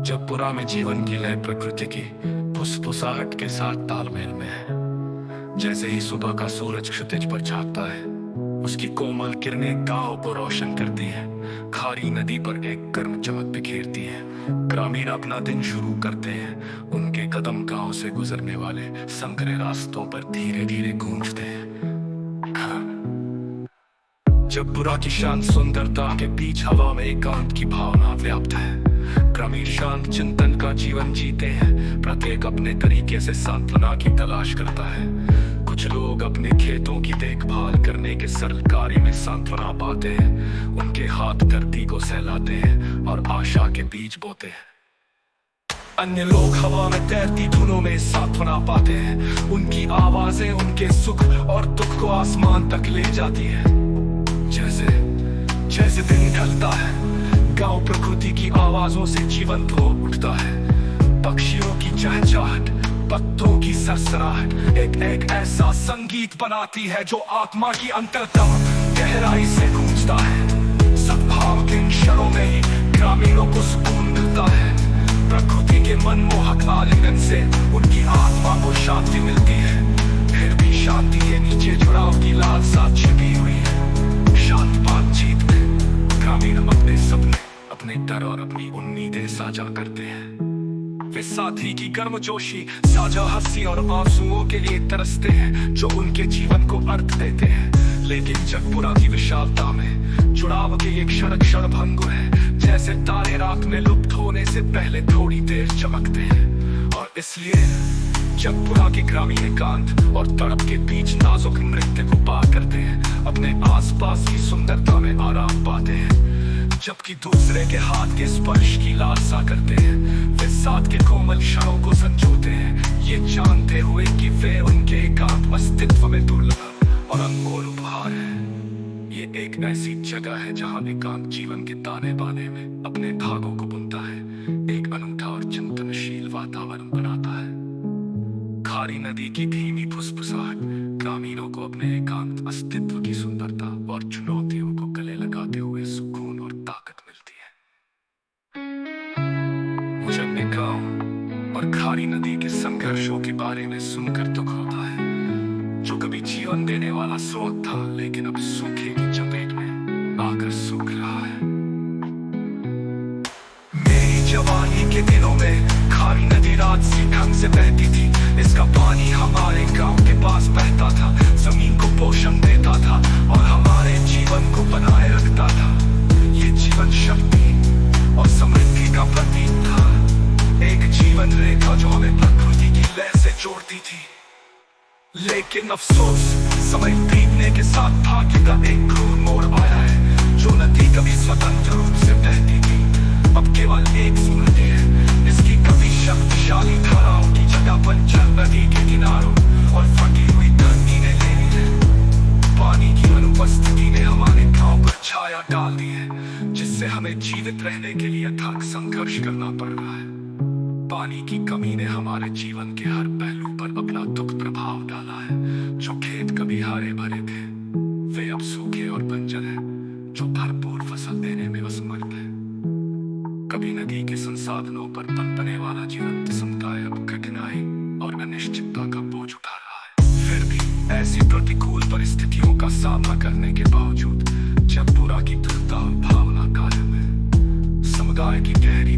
जब पुरा में जीवन की लय प्रकृति की फुसफुसाहट के साथ तालमेल में है। जैसे ही सुबह का सूरज क्षितिज पर झांकता है, उसकी कोमल किरणें गांव को रोशन करती हैं। खारी नदी पर एक गर्म चमक बिखेरती है। ग्रामीण अपना दिन शुरू करते हैं। उनके कदम गांव से गुजरने वाले संकरे रास्तों पर धीरे धीरे गूंजते हैं। जब बुरा की शांत सुंदरता के बीच हवा में एकांत की भावना व्याप्त है। ग्रामीण शांत चिंतन का जीवन जीते हैं। प्रत्येक अपने तरीके से सांत्वना की तलाश करता है। कुछ लोग अपने खेतों की देखभाल करने के सरल कार्य में सांत्वना पाते हैं। उनके हाथ धरती को सहलाते हैं और आशा के बीज बोते हैं। अन्य लोग हवा में तैरती धुनों में सांत्वना पाते हैं। उनकी आवाजें उनके सुख और दुख को आसमान तक ले जाती है। जैसे जैसे दिन ढलता है, गांव प्रकृति की आवाजों से जीवंत हो उठता है। पक्षियों की चहचहाट, पत्तों की सरसराहट एक एक ऐसा संगीत बनाती है जो आत्मा की अंतरतम गहराई से गूंजता है। सद्भाव के क्षणों में ही ग्रामीणों को सुकून मिलता है। प्रकृति के मनमोहक आलिंगन से उनकी आत्मा को शांति मिलती है। फिर भी शांति के नीचे जुड़ाव की लालसा छिपी हुई है। शांत बातचीत में ग्रामीण अपने सपने, अपने डर और अपनी उम्मीदें साझा करते हैं। वे साथी की गर्मजोशी, साझा हंसी और आंसुओं के लिए तरसते हैं जो उनके जीवन को अर्थ देते हैं। लेकिन जगपुरा की विशालता में जुड़ाव के एक क्षण भंगुर है। जैसे तारे रात में लुप्त होने से पहले थोड़ी देर चमकते हैं। और इसलिए जगपुरा के ग्रामीण एकांत और तड़प के बीच नाजुक नृत्य को पार करते हैं। अपने आसपास की सुंदरता में आराम पाते हैं, जबकि दूसरे के हाथ के स्पर्श की लालसा करते हैं। वे साथ के कोमल क्षणों को संजोते हैं, ये जानते हुए कि वे उनके एकांत अस्तित्व में दुर्लभ और अनमोल उपहार है। ये एक ऐसी जगह है जहां एकांत जीवन के ताने बाने में अपने भागों को बुनता है। एक अनूठा और चिंतनशील वातावरण बनाता है। खारी नदी की धीमी फुसफुसाहट ग्रामीणों को अपने एकांत अस्तित्व की सुंदरता और चुनौतियों को गले लगाते हुए सुकून और ताकत मिलती है। मुझे अपने गांव और खारी नदी के संघर्षों के बारे में सुनकर दुख होता है, जो कभी जीवन देने वाला स्रोत था लेकिन अब सूखे की चपेट में आकर सूख रहा है। मेरी जवानी के दिनों में खारी नदी रात सी ढंग से बहती थी। इसका पानी हमारे गांव के पास बहता था, जमीन को पोषण देता था और हमारे जीवन को बनाए रखता था। ये जीवन शक्ति और समृद्धि का प्रतीक था। एक जीवन रेखा जो हमें प्रकृति की लय से जोड़ती थी। लेकिन अफसोस, समय बीतने के साथ भाग्य का एक क्रूर मोड़ आया है। जो नदी कभी स्वतंत्र रूप से बहती थी, अब केवल एक स्मृति है। इसकी कभी शक्तिशाली धाराओं की जगह बंजर नदी के किनारों और फटी हुई धरती ने ले ली है। पानी की अनुपस्थिति ने हमारे गांव पर छाया डाल दी है, जिससे हमें जीवित रहने के लिए अथक संघर्ष करना पड़ रहा है। पानी की कमी ने हमारे जीवन के हर पहलू पर अपना दुख प्रभाव डाला है। जो खेत कभी हरे भरे थे, वे अब सूखे और बंजर हैं। जो भरपूर फसल देने में असमर्थ है। कभी नदी के संसाधनों पर पनपने वाला जीवंत समुदाय अब कठिनाई और अनिश्चितता का बोझ उठा रहा है। फिर भी ऐसी प्रतिकूल परिस्थितियों का सामना करने के बावजूद जगपुरा की दृढ़ता और भावना कायम है। समुदाय की गहरी